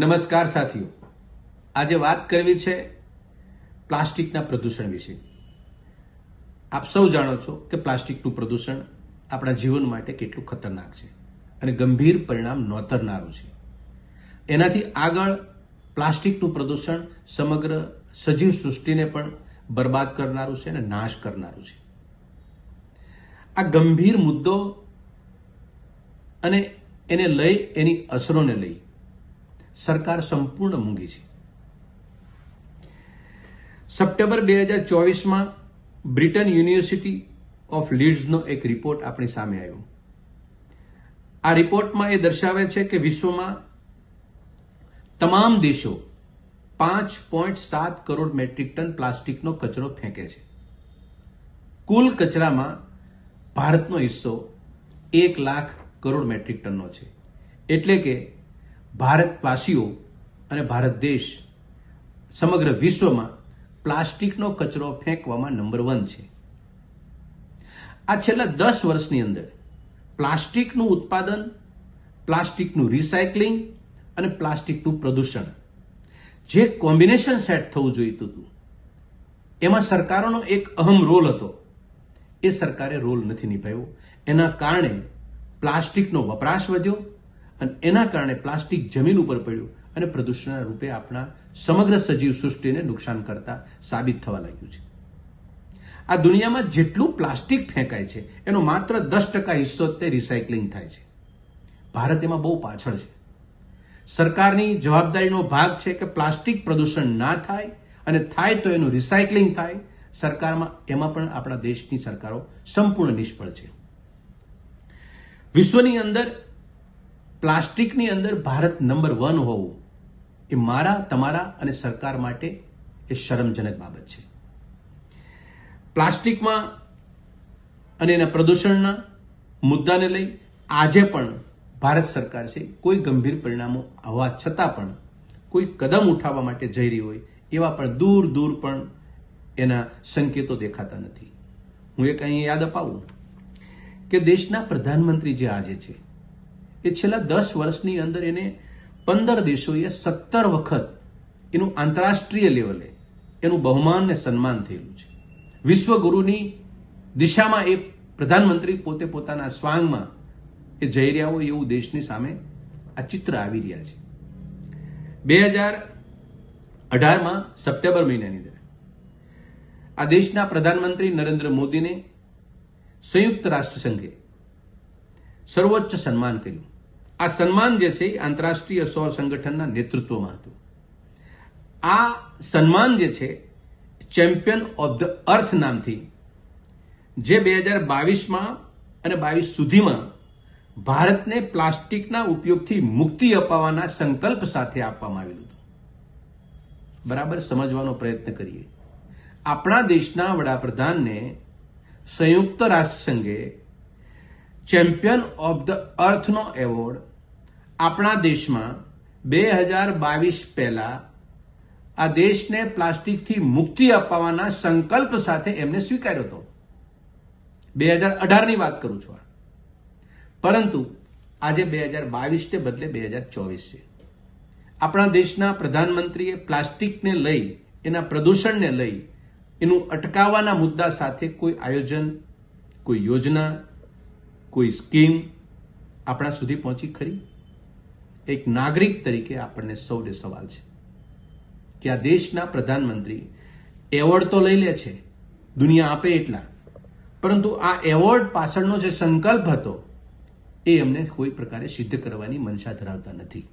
નમસ્કાર સાથીઓ, આજે વાત કરવી છે પ્લાસ્ટિકના પ્રદૂષણ વિશે. આપ સૌ જાણો છો કે પ્લાસ્ટિકનું પ્રદૂષણ આપણા જીવન માટે કેટલું ખતરનાક છે અને ગંભીર પરિણામ નોતરનારું છે. એનાથી આગળ પ્લાસ્ટિકનું પ્રદૂષણ સમગ્ર સજીવ સૃષ્ટિને પણ બરબાદ કરનારું છે અને નાશ કરનારું છે. આ ગંભીર મુદ્દો અને એને લઈ એની અસરોને લઈ સરકાર સંપૂર્ણ મૂંગી છે. સપ્ટેમ્બર 2024માં બ્રિટન યુનિવર્સિટી ઓફ લીડ્સનો એક રિપોર્ટ આપણી સામે આવ્યો. આ રિપોર્ટમાં એ દર્શાવે છે કે વિશ્વમાં તમામ દેશો 5.7 કરોડ મેટ્રિક ટન પ્લાસ્ટિકનો કચરો ફેંકે છે. કુલ કચરામાં ભારતનો હિસ્સો 1 લાખ કરોડ મેટ્રિક ટનનો છે. એટલે કે ભારતવાસીઓ અને ભારત દેશ સમગ્ર વિશ્વમાં પ્લાસ્ટિકનો કચરો ફેંકવામાં નંબર 1 છે. આ છેલ્લા 10 વર્ષની અંદર પ્લાસ્ટિકનું ઉત્પાદન, પ્લાસ્ટિકનું રિસાયકલિંગ અને પ્લાસ્ટિકનું પ્રદૂષણ જે કોમ્બિનેશન સેટ થવું જોઈતું હતું એમાં સરકારોનો એક અહમ રોલ હતો. એ સરકારે રોલ નથી નિભાવ્યો. એના કારણે પ્લાસ્ટિકનો વપરાશ વધ્યો અને એના કારણે પ્લાસ્ટિક જમીન ઉપર પડ્યું અને પ્રદૂષણના રૂપે આપણા સમગ્ર સજીવ સૃષ્ટિને નુકસાન કરતા સાબિત થવા લાગ્યું છે. આ દુનિયામાં જેટલું પ્લાસ્ટિક ફેંકાય છે એનો માત્ર 10% હિસ્સો તે રિસાયકલિંગ થાય છે. ભારત એમાં બહુ પાછળ છે. સરકારની જવાબદારીનો ભાગ છે કે પ્લાસ્ટિક પ્રદૂષણ ના થાય અને થાય તો એનું રિસાયકલિંગ થાય. સરકારમાં એમાં પણ આપણા દેશની સરકારો સંપૂર્ણ નિષ્ફળ છે. વિશ્વની અંદર પ્લાસ્ટિકની અંદર ભારત નંબર 1 હોવું એ મારા, તમારા અને સરકાર માટે એ શરમજનક બાબત છે. પ્લાસ્ટિકમાં અને એના પ્રદૂષણના મુદ્દાને લઈ આજે પણ ભારત સરકાર છે કોઈ ગંભીર પરિણામો આવવા છતાં પણ કોઈ કદમ ઉઠાવવા માટે જઈ રહી હોય એવા પણ દૂર દૂર પણ એના સંકેતો દેખાતા નથી. હું એક અહીં યાદ અપાવું કે દેશના પ્રધાનમંત્રી જે આજે છે એ છેલ્લા 10 વર્ષની અંદર એને 15 દેશોએ 17 વખત એનું આંતરરાષ્ટ્રીય લેવલે એનું બહુમાન ને સન્માન થયેલું છે. વિશ્વગુરુની દિશામાં એ પ્રધાનમંત્રી પોતે પોતાના સ્વાંગમાં એ જઈ રહ્યા હોય એવું દેશની સામે આ ચિત્ર આવી રહ્યા છે. 2018માં સપ્ટેમ્બર મહિનાની અંદર આ દેશના પ્રધાનમંત્રી નરેન્દ્ર મોદીને સંયુક્ત રાષ્ટ્ર સંઘે સર્વોચ્ચ સન્માન કર્યું. આ સન્માન જે છે એ આંતરરાષ્ટ્રીય સૌર સંગઠનના નેતૃત્વમાં હતું. આ સન્માન જે છે ચેમ્પિયન ઓફ ધ અર્થ નામથી જે 2022માં અને 22 સુધીમાં ભારતને પ્લાસ્ટિકના ઉપયોગથી મુક્તિ અપાવવાના સંકલ્પ સાથે આપવામાં આવેલું હતું. બરાબર સમજવાનો પ્રયત્ન કરીએ. આપણા દેશના વડાપ્રધાનને સંયુક્ત રાષ્ટ્ર સંઘે ચેમ્પિયન ઓફ ધ અર્થનો એવોર્ડ આપણા દેશમાં 2022 પહેલા આ દેશને પ્લાસ્ટિકથી મુક્તિ અપાવવાના સંકલ્પ સાથે એમને સ્વીકાર્યો હતો. 2018ની વાત કરું છું. પરંતુ આજે 2022 ને બદલે 2024 છે. આપણા દેશના પ્રધાનમંત્રીએ પ્લાસ્ટિકને લઈ, એના પ્રદૂષણને લઈ, એનું અટકાવવાના મુદ્દા સાથે કોઈ આયોજન, કોઈ યોજના, કોઈ સ્કીમ આપણા સુધી પહોંચી ખરી? એક નાગરિક તરીકે આપણને સૌને સવાલ છે કે આ દેશના પ્રધાનમંત્રી એવોર્ડ તો લઈ લે છે, દુનિયા આપે એટલા, પરંતુ આ એવોર્ડ પાછળનો જે સંકલ્પ હતો એ એમને કોઈ પ્રકારે સિદ્ધ કરવાની મનસા ધરાવતા નથી.